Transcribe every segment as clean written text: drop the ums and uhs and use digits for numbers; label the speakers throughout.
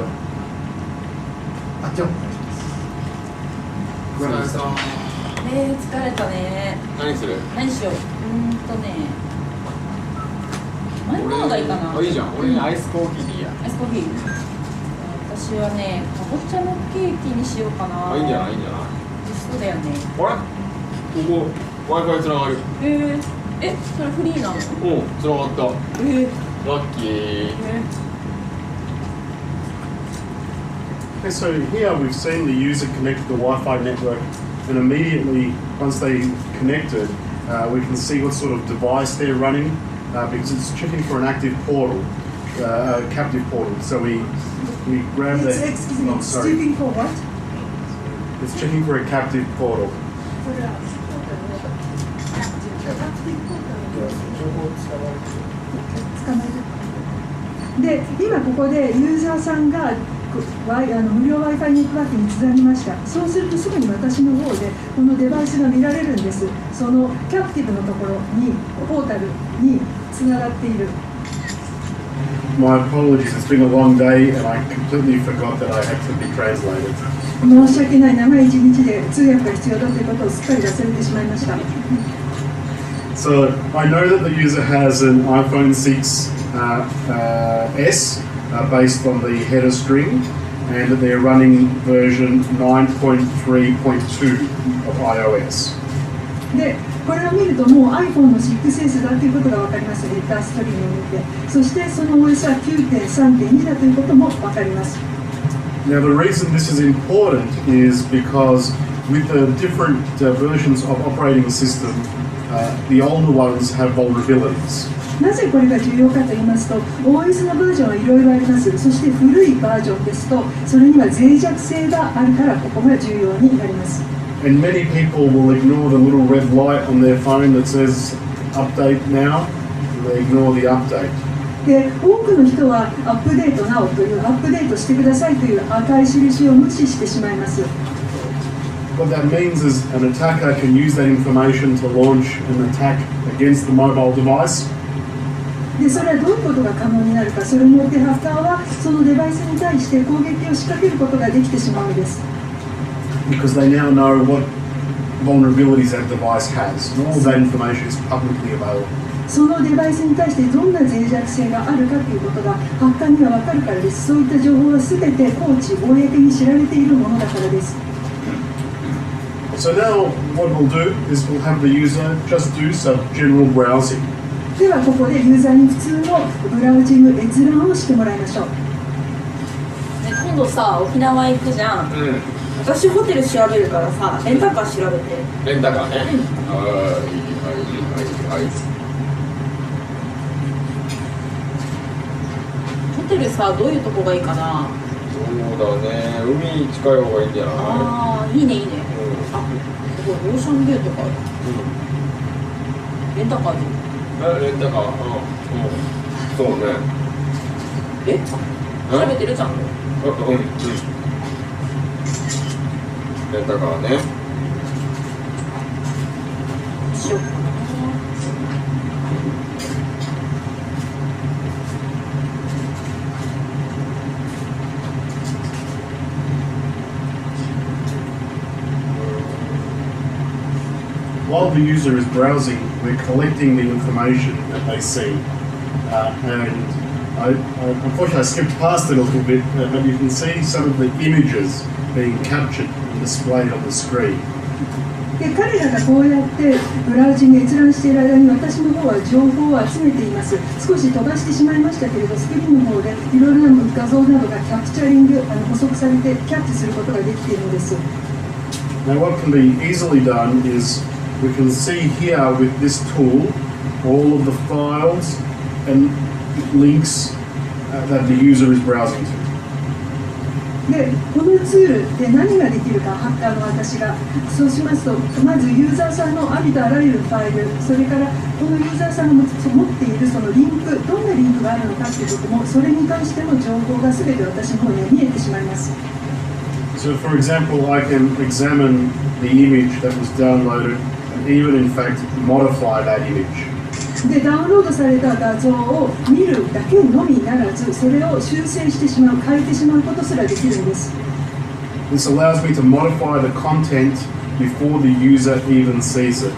Speaker 1: あっちをお願いします。
Speaker 2: 疲れたね。
Speaker 3: 何する？
Speaker 2: 何しよう。前の方がいいかな。
Speaker 3: いいじゃん。俺にアイスコーヒーでいいや。
Speaker 2: アイスコーヒー。私はね、かぼちゃのケーキにしようかな。
Speaker 3: いいんじゃない？いいんじゃない？
Speaker 2: そうだよね。
Speaker 3: あれ？ここ Wi-Fi つながる。
Speaker 2: それフリーなの？
Speaker 3: つながった。ラッキー。
Speaker 1: Okay, so here we've seen the user connect to the Wi-Fi network, and immediately once they connected, we can see what sort of device they're running because it's checking for an active portal, a captive portal. So we grab the.
Speaker 4: Excuse me, it's checking for what?
Speaker 1: It's checking for a captive portal.
Speaker 4: で、今ここでユーザーさんが無料 Wi-Fi ネットワークにつなぎました。そうするとすぐに私の方でこのデバイスが見られるんです。そのキャプティブのところにポータルにつながっている。
Speaker 1: My apologies, it's been a long day and I completely forgot that I had to be translated.
Speaker 4: 申し訳ない、長い一日で通訳が必要だということをすっかり忘れてしまいました。
Speaker 1: So I know that the user has an iPhone 6S based on the header string, and that they're running version 9.3.2 of iOS.
Speaker 4: で、これを見るともう iPhone の 6S だということが分かります。ヘッダーストリームを見て、そしてその OS は 9.3.2 だということも分かります。
Speaker 1: Now the reason this is important is because with the different versions of operating system, the older ones have vulnerabilities.
Speaker 4: なぜこれが重要かと言いますと、OS のバージョンはいろいろあります。そして古いバージョンですと、それには脆弱性があるからここが重要になります。
Speaker 1: And many people will ignore the little red light on their phone that says update now, and they ignore the update.
Speaker 4: で、多くの人はアップデート now というアップデートしてくださいという赤い印を無視してしまいます。
Speaker 1: What that means is an attacker can use that information to launch an attack against the mobile device.
Speaker 4: で、それはどういうことが可能になるか、それによってハッカーはそのデバイスに対して攻撃を仕掛けることができてしまうのです。
Speaker 1: Because they now know what vulnerabilities that device has, and all of that information is publicly available.
Speaker 4: そのデバイスに対してどんな脆弱性があるかということがハッカーには分かるからです。そういった情報はすべて公に知られているものだからです。
Speaker 1: So now what we'll do is we'll have the user just do some general browsing.
Speaker 4: ではここでユーザーに普通のブラウジング閲覧をしてもらいましょう。
Speaker 2: 今度さ、沖縄行くじゃん。私ホテル調べるからさ、レンタカー調べて。
Speaker 3: レンタカーね。はい。
Speaker 2: ホテルさ、どういうとこがいいかな。
Speaker 3: そうだね。海に近い方がいいんじゃない？
Speaker 2: ああ、いいねいいね。あ、すごいオーシャンビューとかある。レンタカーで。
Speaker 3: レンタカー。そうね。調べてるじゃん。レンタカーね。しようかな。
Speaker 1: While the user is browsing, we're collecting the information that they see. And unfortunately I skipped past it a little bit, but you can see some of the images being captured and displayed on the screen.
Speaker 4: で、彼らがこうやってブラウジング閲覧している間に私の方は情報を集めています。少し飛ばしてしまいましたけれど、スクリーンの方でいろいろな画像などがキャプチャリング、補足されてキャッチすることができているのです。
Speaker 1: Now what can be easily done is we can see here with this tool all of the files and links that the user is browsing to.
Speaker 4: で、このツールで何ができるか、ハッカーの私がそうしますと、まずユーザーさんのありとあらゆるファイル、それからこのユーザーさんが持っているそのリンク、どんなリンクがあるのかということも、それに関しての情報が全て私の方には見えてしまいます。
Speaker 1: So for example, I can examine the image that was downloaded and even in fact modify that image.
Speaker 4: でダウンロードされた画像を見るだけのみならず、それを修正してしまう、変えてしまうことすらできるんです。
Speaker 1: This allows me to modify the content before the user even sees it.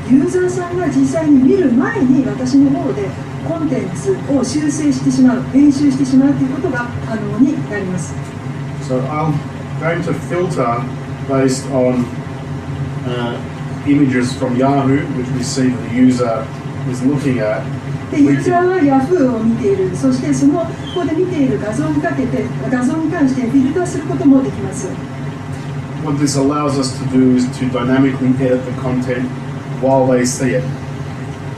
Speaker 4: ユーザーさんが実際に見る前に私の方でコンテンツを修正してしまう、編集してしまうということが可能になります。
Speaker 1: So I'm going to filter based on images from Yahoo, which we see the user is looking at.
Speaker 4: でユーザーは Yahoo を見ている、そしてそのここで見ている画像にかけて、画像に関してフィルターすることもできます。
Speaker 1: What this allows us to do is to dynamically edit the content while they see it.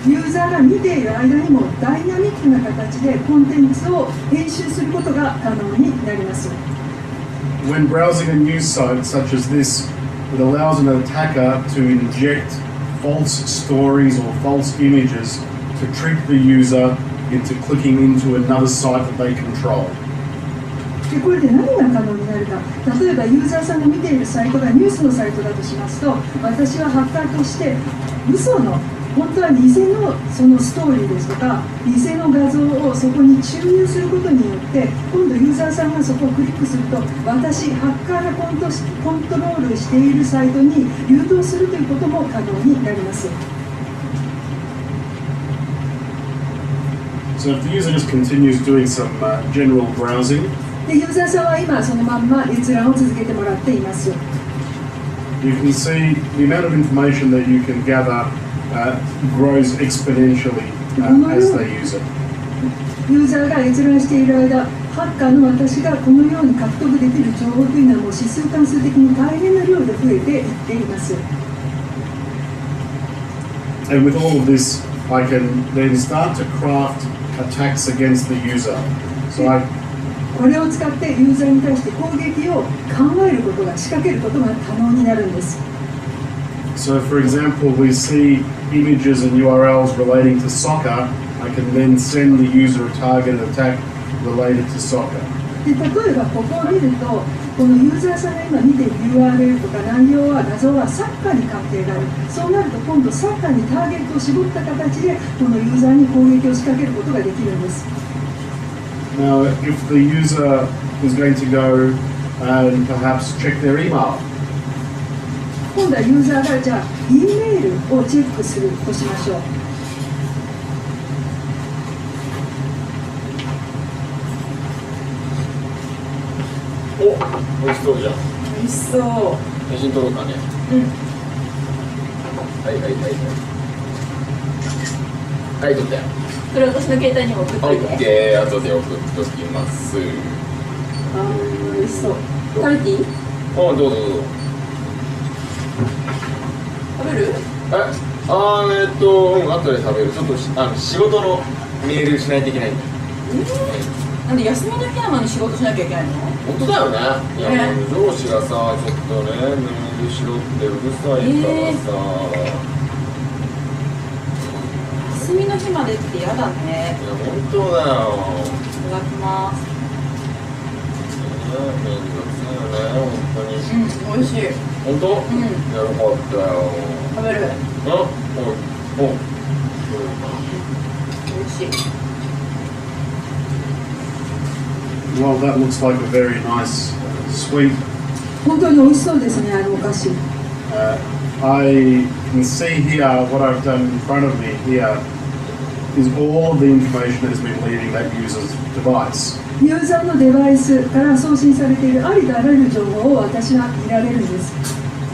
Speaker 4: ユーザーが見ている間にもダイナミックな形でコンテンツを編集することが可能になります。
Speaker 1: When browsing a news site such as this, it allows an attacker to inject false stories or false images to trick the user into clicking into another site that they control.
Speaker 4: でこれで何が可能になるか、例えばユーザーさんが見ているサイトがニュースのサイトだとしますと、私はハッカーとして嘘の、本当は偽のそのストーリーですとか偽の画像をそこに注入することによって、今度ユーザーさんがそこをクリックすると、私ハッカーがコントロールしているサイトに誘導するということも可能になります。
Speaker 1: So if the user just continues doing some general browsing,
Speaker 4: でユーザーさんは今そのまんま閲覧を続けてもらっています。
Speaker 1: you can see the amount of information that you can gather grows exponentially as they use it.
Speaker 4: ユーザーが閲覧している間、ハッカーの私がこのように獲得できる情報というのはもう指数関数的に大変な量で増えていっています。
Speaker 1: And with all of this, I can then start to craft attacks against the user. So
Speaker 4: これを使ってユーザーに対して攻撃を考えることが、仕掛けることが可能になるんです。
Speaker 1: So for example, we see images and URLs relating to soccer. I can then send the user a targeted attack related to soccer.
Speaker 4: で例えばここを見ると、このユーザーさんが今見ている URL とか内容は、画像はサッカーに関係がある。そうなると今度サッカーにターゲットを絞った形でこのユーザーに攻撃を仕掛けることができるんです。
Speaker 1: Now, if the user is going to go and perhaps check their email,
Speaker 4: 今度はユーザーがじゃあ E メールをチェックするとしましょう。
Speaker 3: お、美味しそうじゃん。
Speaker 2: 美味しそう。
Speaker 3: 写真撮ろうかね。
Speaker 2: うん。
Speaker 3: はいはいはいはい。はい撮ったよ。
Speaker 2: それ私の携帯にも送っ
Speaker 3: オ
Speaker 2: といて。
Speaker 3: ッケー、後で送っときます。
Speaker 2: あー、美味しそう。食べていい？
Speaker 3: どうぞどうぞ。
Speaker 2: 食べる？
Speaker 3: 後で食べる。ちょっと仕事のメールしないといけないんだよ。
Speaker 2: なんで休みの日なのに仕事しなきゃいけないの？
Speaker 3: 本当だよね。いや、もう上司がさ、ちょっとね、メールしろってうるさいからさ。
Speaker 2: 休みの日までってやだね。
Speaker 3: いや、本当だよ。
Speaker 2: いただきます。
Speaker 3: めんどくさいよね、本当に。
Speaker 2: うん、美味しい。
Speaker 3: 本当？
Speaker 2: うん。
Speaker 3: よかったよ。
Speaker 2: 食べる？
Speaker 3: お、
Speaker 2: 美味しい。
Speaker 1: well, that looks like a very nice sweet.
Speaker 4: 本当に美味しそうですね、あのお菓子。
Speaker 1: I can see here what I've done in front of me here is all of the information that has been leaving that user's device.
Speaker 4: ユーザーのデバイスから送信されているありとあらゆる情報を私は見られるんです。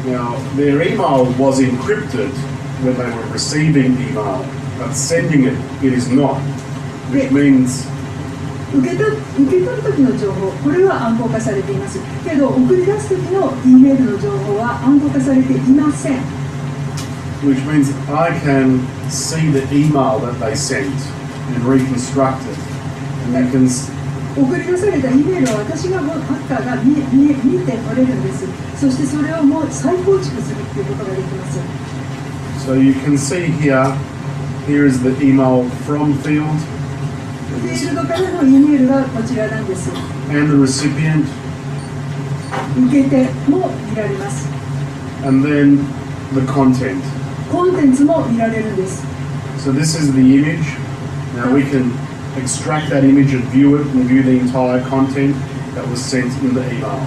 Speaker 1: Now, their email was encrypted when they were receiving email, but sending it, it is not, which means
Speaker 4: 受け取る時の情報、これは暗号化されていますけど、送り出す時の E メールの情報は暗号化されていません。
Speaker 1: which means I can see the email that they sent and reconstruct it. And you can
Speaker 4: 送り出された E メールを私がハッカーが見て取れるんです。そしてそれをもう再構築するということができます。
Speaker 1: So you can see here is the email from field.
Speaker 4: フィールドからの E メールがこちらなんです。
Speaker 1: And the recipient.
Speaker 4: 受け手も見られます。
Speaker 1: And then the content.
Speaker 4: コンテンツも見られるんです。
Speaker 1: So this is the image. Now we can extract that image and view it and view the entire content that was sent in the email.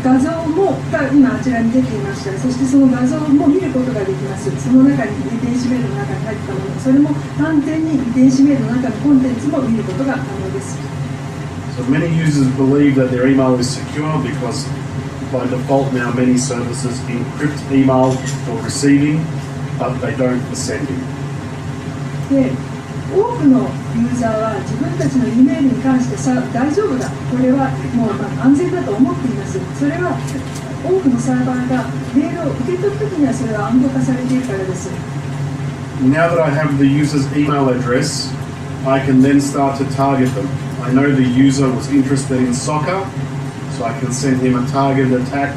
Speaker 4: 画像が今あちらに出ていました。そしてその画像も見ることができます。その中に遺伝子メールの中に入ったもの、それも完全に遺伝子メールの中のコンテンツも見ることが可能です。
Speaker 1: So many users believe that their email is secure because by default now many services encrypt email for receiving, but they don't for sending.
Speaker 4: で、多くのユーザーは自分たちの E メールに関して大丈夫だ、これはもう安全だと思っています。それは多くのサーバーがメールを受け取るときにはそれは暗号化されているからです。
Speaker 1: Now that I have the user's email address, I can then start to target them. I know the user was interested in soccer, so I can send him a targeted attack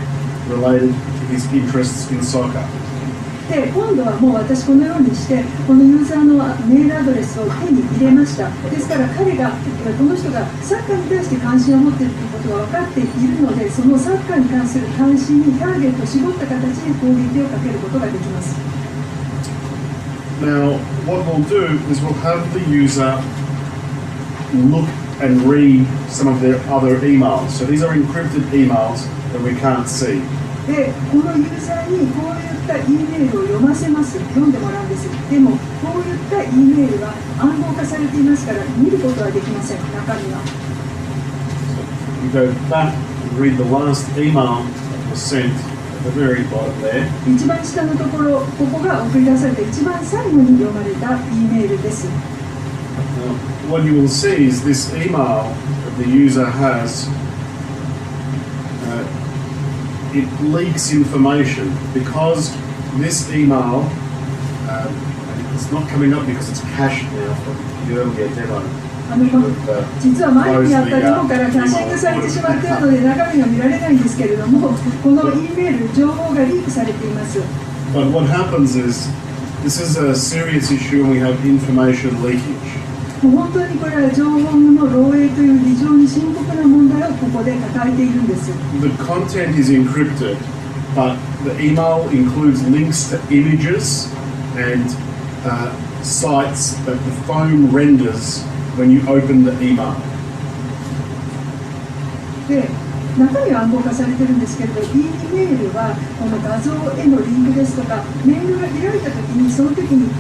Speaker 1: related to his interests in soccer.
Speaker 4: で、今度はもう私このようにしてこのユーザーのメールアドレスを手に入れました。ですから彼がこの人がサッカーに対して関心を持っているということが分かっているので、そのサッカーに関する関心にターゲットを絞った形で攻撃をかけることができます。
Speaker 1: Now, what we'll do is we'll have the user look and read some of their other emails. So these are encrypted emails that we can't see.
Speaker 4: で、このユーザーにこういった E メールを読ませます。読んでもらうんです。でも、こういった E メールは暗号化されていますから見ることはできません。中身は。
Speaker 1: You go back and read the last email that was sent at the very bottom there.
Speaker 4: 一番下のところ、ここが送り出された一番最後に読まれた E メールです。
Speaker 1: Now, what you will see is this email that the user has, it leaks information because this email, it's not coming up because it's cached now from the earlier demo.
Speaker 4: 実は前にあったデモからキャッシングされてしまっているので中身が見られないんですけれども、この E メール、情報がリークされています。
Speaker 1: But what happens is, this is a serious issue and we have information leakage.
Speaker 4: もう本当にこれは情報の漏洩という非常に深刻な問題をここで抱えているんです。
Speaker 1: The content is encrypted, but the email includes links to images and sites that the phone renders when you open the email.
Speaker 4: で、中身は暗号化されているんですけれど、E メールはこの画像へのリンクですとか、メールが開いたときに、その時に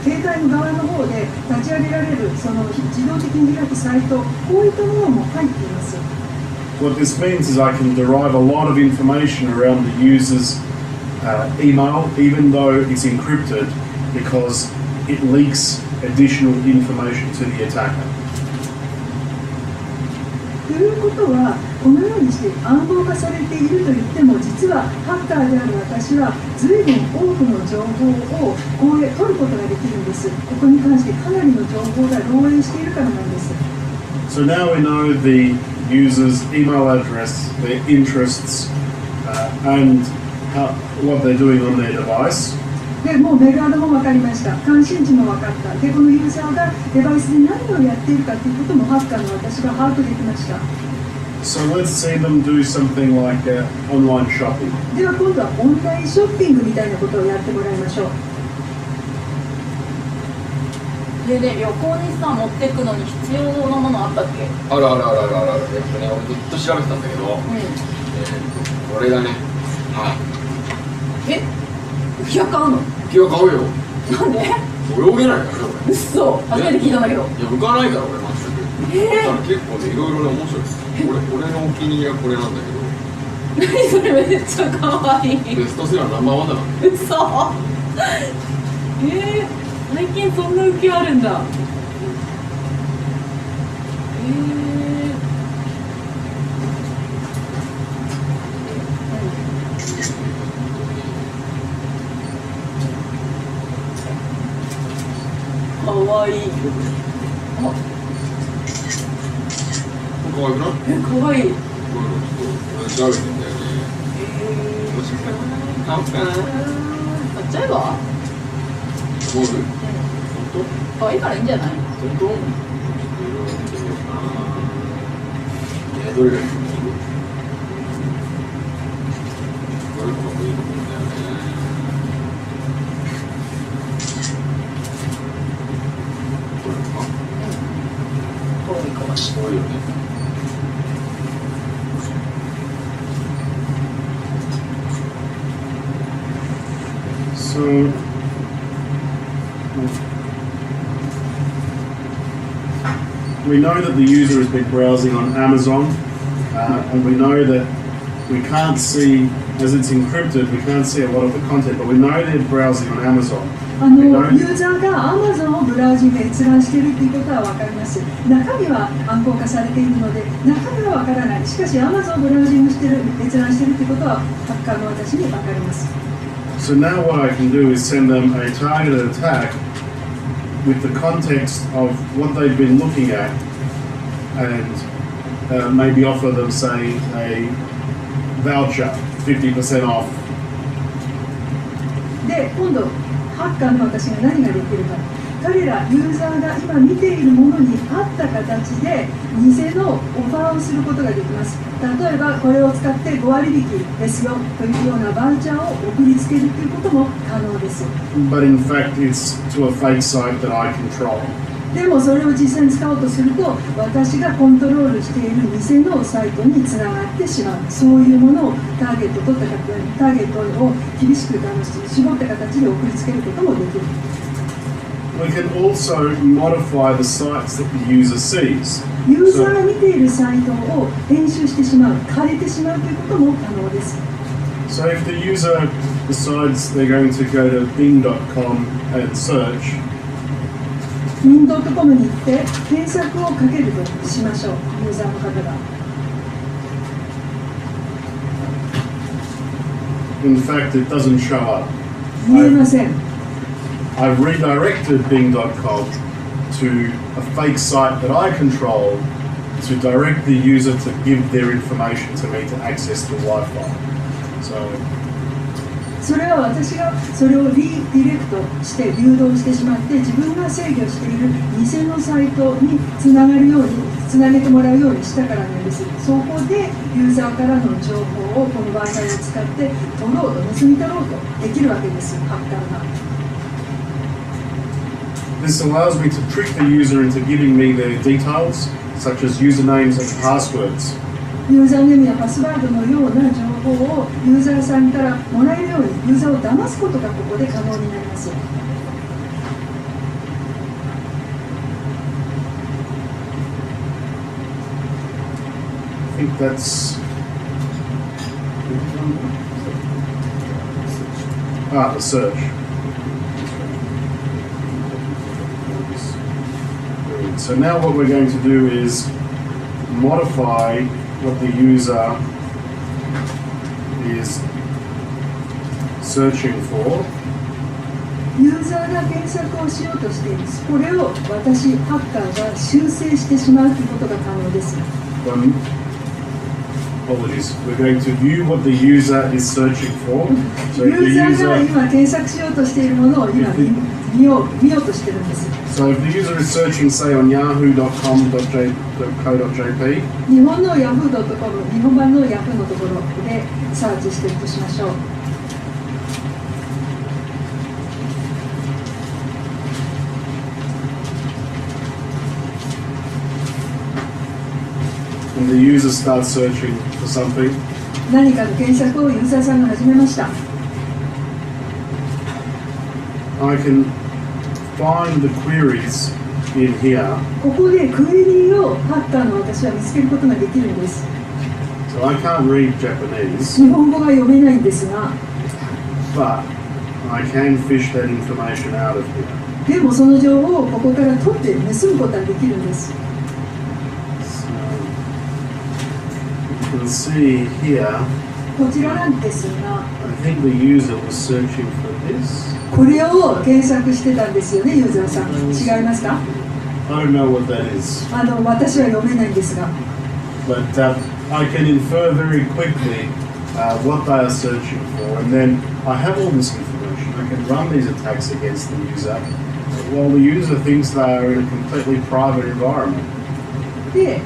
Speaker 4: 携帯の側の方で立ち上げられるその自動的に開くサイト、こういったものも入っています。
Speaker 1: What this means is I can derive a lot of information around the user's email, even though it's encrypted, because it leaks additional information to the attacker.
Speaker 4: ということは、このようにして暗号化されていると言っても、実はハッカーである私は随分多くの情報を取ることができるんです。ここに関してかなりの情報が漏洩しているからなんです。
Speaker 1: So now we know the user's email address, their interests, and what they're doing on their device.
Speaker 4: でもうメールアドも分かりました。関心事も分かった。で、このユーザーがデバイスで何をやっているかということもハッカーの私が把握できました。
Speaker 1: So let's see them do something like online shopping.
Speaker 4: では今度はオンラインショッピングみたいなことをやってもらいましょう。
Speaker 2: で旅行にさ持ってくのに必要なものあったっけ？
Speaker 3: ある。俺ずっと調べてたんだけど、これだね。はい。
Speaker 2: 浮き輪買うの？
Speaker 3: 浮き輪買うよ。
Speaker 2: なんで？
Speaker 3: 泳げないからね俺。
Speaker 2: 嘘。初めて聞いたんだけど。
Speaker 3: いや浮かないから俺全く。だから結構ねいろいろね面白いです。俺のお気に入りはこれなんだけど。
Speaker 2: 何それめっちゃ可愛い。
Speaker 3: ベストセラーナンバーワンだから。
Speaker 2: 嘘。最近そんな浮き輪あるんだ。かわいい。
Speaker 3: かわいくない？
Speaker 2: かわいい。
Speaker 3: こういうのちょっと調べてんだよね。もしか買おうかな。
Speaker 2: 買っちゃえば？
Speaker 3: ゴール？本当？
Speaker 2: 可愛いからいいんじゃない？
Speaker 3: 本当？ちょっといろいろ見てみようかな。どれがいい？どれもいいと思うんだよね。
Speaker 1: So, we know that the user has been browsing on Amazon, and we know that we can't see, as it's encrypted, we can't see a lot of the content, but we know they're browsing on Amazon.
Speaker 4: ユーザーが Amazon をブラウジングで閲覧しているということは分かります。中身は暗号化されているので、中身は分からない。しかし Amazon をブラウジングしている、閲覧しているということはハッカーの私に分かります。
Speaker 1: So now what I can do is send them a targeted attack with the context of what they've been looking at, and maybe offer them, say, a voucher, 50% off.
Speaker 4: で、今度ハッカーの私が何ができるか。彼らユーザーが今見ているものに合った形で偽のオファーをすることができます。例えばこれを使って5割引きですよというようなバウチャーを送りつけるということも可能です。
Speaker 1: But in fact, it's to a fake site that I control.
Speaker 4: でもそれを実際に使おうとすると私がコントロールしている偽のサイトにつながってしまう。そういうものをターゲットを厳しく絞った形で送りつけることもできる。
Speaker 1: We can also modify the sites that the user sees.
Speaker 4: ユーザーが見ているサイトを編集してしまう、変えてしまうということも可能です。
Speaker 1: So if the user decides they're going to go to bing.com and search,
Speaker 4: bing.com に行って検索をかけるとしましょう。ユーザーの方が。
Speaker 1: in fact, it doesn't show up.
Speaker 4: 見えません。
Speaker 1: I've redirected bing.com to a fake site that I control to direct the user to give their information to me to access the Wi-Fi. So,
Speaker 4: それは私がそれをリディレクトして誘導してしまって自分が制御している偽のサイトにつながるようにつなげてもらうようにしたからなんです。そこでユーザーからの情報をこの Wi-Fi を使って取ろうと盗み取ろうとできるわけです。ハッカーが。
Speaker 1: This allows me to trick the user into giving me their details, such as usernames and passwords.
Speaker 4: ユーザーネームやパスワードのような情報をユーザーさんからもらえるようにユーザーを騙すことがここで可能になります。
Speaker 1: I think that's the search. So now what we're going to do is modify what the user is searching for.
Speaker 4: ユーザーが検索をしようとしています。これを私、ハッカーが修正してしまうということが可能です。
Speaker 1: Apologies. We're going to view what the user is searching for. So
Speaker 4: ユーザーが今検索しようとしているものを今見ようとしているんです。
Speaker 1: So if the user is searching, say, on yahoo.com.co.jp,
Speaker 4: 日本の yahoo.com、日本版の Yahoo のところでサーチしていくとしましょう。
Speaker 1: and the user starts searching for something,
Speaker 4: 何かの検索をユーザーさんが始めました。
Speaker 1: I can find the queries in here.
Speaker 4: ここでクエリーをハッカーの私は見つけることができるんです。
Speaker 1: So I can't read Japanese,
Speaker 4: 日本語が読めないんですが、
Speaker 1: but I can fish that information out of here.
Speaker 4: でもその情報をここから取って盗むことができるんです。
Speaker 1: So you can see here,
Speaker 4: こちらなんですが、
Speaker 1: I think the user was searching for this.
Speaker 4: これを検索してたんですよね、ユーザーさん。違いますか？
Speaker 1: I don't know what that is,
Speaker 4: 私は読めないんですが。
Speaker 1: but I can infer very quickly what they are searching for, and then I have all this information. I can run these attacks against the user while the user thinks they are in a completely private environment.
Speaker 4: で、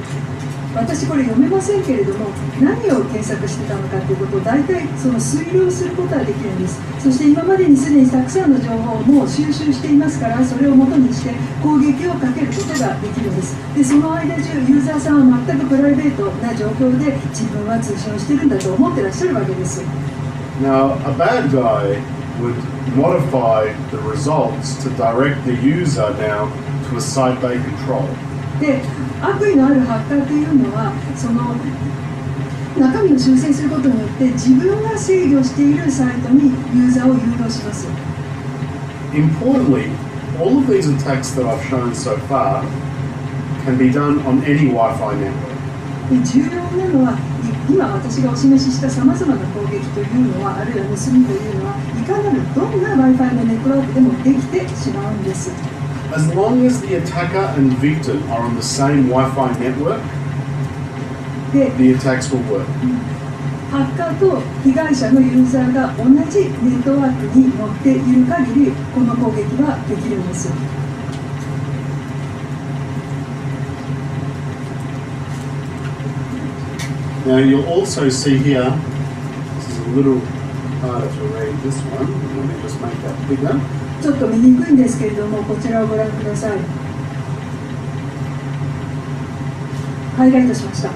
Speaker 4: 私これ読めませんけれども、何を検索してたのかということを大体その推量することができるんです。そして今までにすでにたくさんの情報をもう収集していますから、それを元にして攻撃をかけることができるんです。で、その間中ユーザーさんは全くプライベートな状況で自分は通信をしているんだと思ってらっしゃるわけです。
Speaker 1: Now, a bad guy would modify the results to direct the user now to a site they control.
Speaker 4: で、悪意のあるハッカーというのはその中身を修正することによって自分が制御しているサイトにユーザーを誘導します。
Speaker 1: Importantly, all of these attacks that I've shown so far can be done on any Wi-Fi network.
Speaker 4: で重要なのは今私がお示ししたさまざまな攻撃というのはあるいは盗みというのはいかなるどんな Wi-Fi のネットワークでもできてしまうんです。
Speaker 1: As long as the attacker and victim are on the same Wi-Fi network,
Speaker 4: で
Speaker 1: the attacks will work.
Speaker 4: ハッカーと被害者のユーザーが同じネットワークに乗っている限りこの攻撃はできるんです。
Speaker 1: Now you'll also see here, this is a little harder to read this one, let me just make that bigger.
Speaker 4: ちょっと見にくいんですけれどもこちらをご覧ください。ハイライトしました。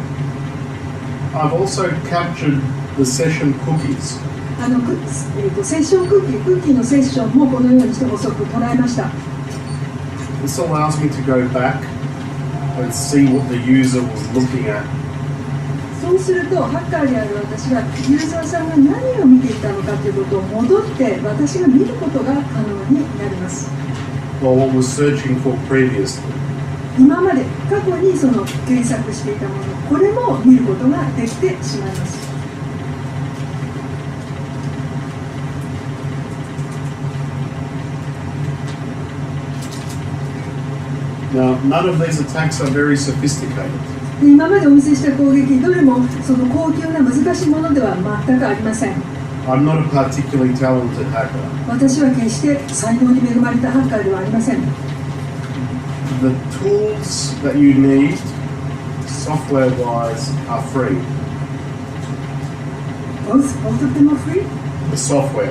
Speaker 1: I've also captured the session cookies.
Speaker 4: セッションクッキーのセッションもこのようにして補足捉えました。
Speaker 1: This allows me to go back and see what the user was looking at.
Speaker 4: そうするとハッカーである私がユーザーさんが何を見ていたのかということを戻って私が見ることが可能になります。
Speaker 1: Or what was searching for previously.
Speaker 4: 今まで過去にその検索していたものこれも見ることができてしまいます。
Speaker 1: Now, none of these attacks are very sophisticated.
Speaker 4: 今までお見せした攻撃どれもその高級な難しいものでは全くありません。
Speaker 1: I'm not a particularly talented hacker.
Speaker 4: 私は決して才能に恵まれたハッカーではありません。
Speaker 1: The tools that you need, software-wise, are free.
Speaker 4: Both of them are free?
Speaker 1: The software.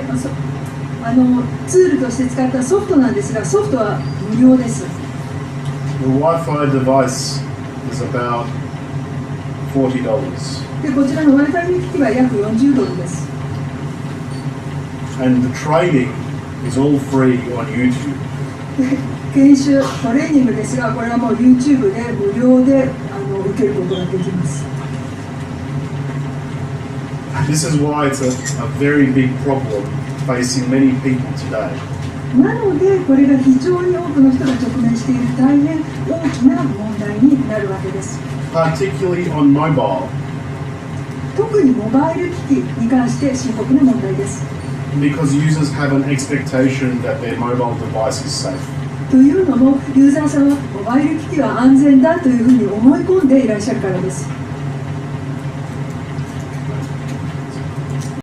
Speaker 4: ツールとして使ったソフトなんですが、ソフトは無料です。
Speaker 1: The Wi-Fi device is about $40.
Speaker 4: で、こちらの Wi-Fi 機器は約$40です。
Speaker 1: And the training is all free on YouTube.
Speaker 4: 研修、トレーニングですが、これはもう YouTube で無料で受けることができます。
Speaker 1: This is why it's a very big problem facing many people today.
Speaker 4: なので、これが非常に多くの人が直面している大変大きな問題になるわけです。
Speaker 1: Particularly on mobile.
Speaker 4: 特にモバイル機器に関して深刻な問題です。
Speaker 1: Because users have an expectation that their mobile device is safe.
Speaker 4: というのも、ユーザーさんはモバイル機器は安全だというふうに思い込んでいらっしゃるからです。